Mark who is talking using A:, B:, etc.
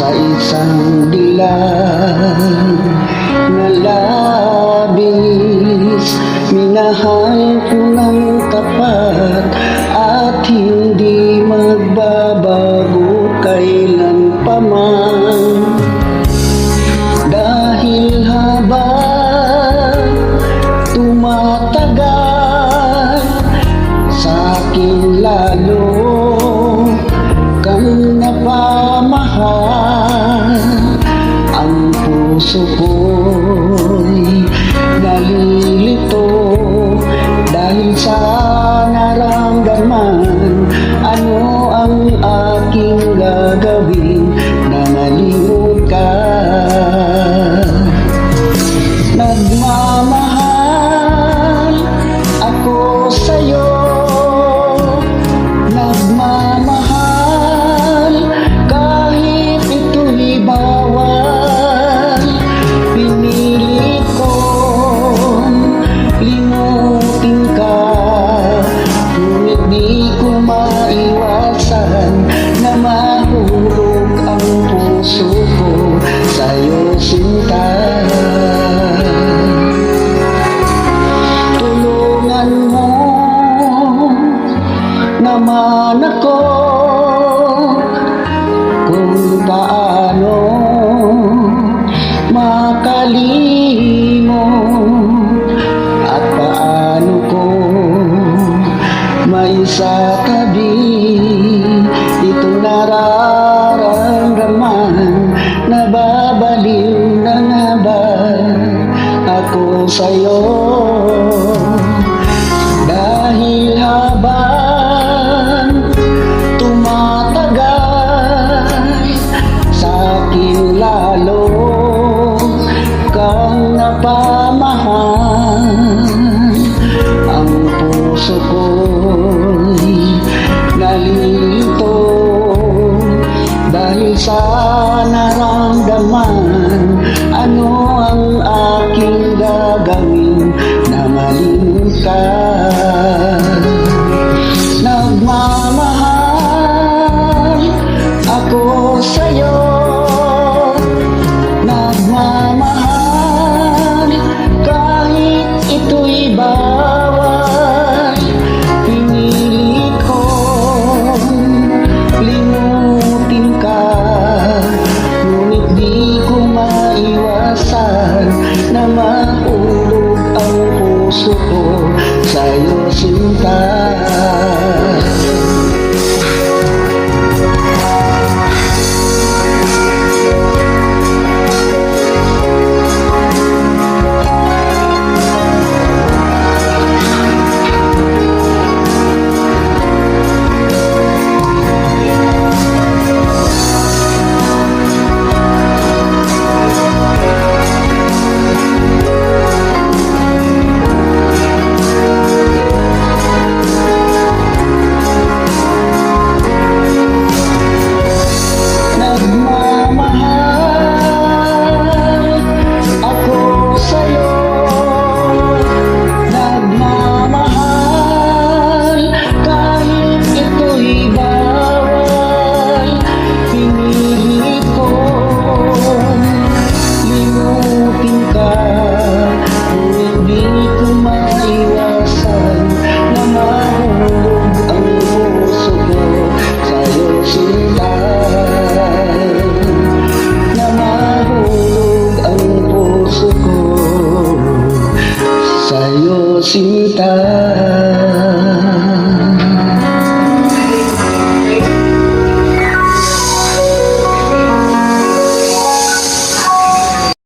A: sa isang dilag na labis. Minahal ko ng tapat at hindi magbabago kailan pa man. Dahil habang tumatagal, sa'kin lalo kang napamahal. Ang puso ko'y nalilito dahil sa naramdaman. Ano ang aking gagawin na malimot ka? Nagmamahal ako sa'yo, nagmamahal kahit ito'y bawal. Pinilit kong limutin ka, ngunit di ko maiwasan na mahulog ang puso ko sa'yo, sinta. Tulungan mo naman ako kung paano makalimot at paano ko maisatabi itong nararamdaman. Nababaliw na nga ba ako sa'yo? Dahil habang tumatagal, sa'kin lalo kang napamahal. Ang puso ko'y nalilito dahil sa naramdaman. Ano ang aking gagawin na malimot ka? Nagmamahal ako sa'yo, nagmamahal kahit ito'y bawal. Pinilit kong limutin ka, ngunit di ko maiwasan na mahulog ang puso ko sa'yo, sinta. Sinta.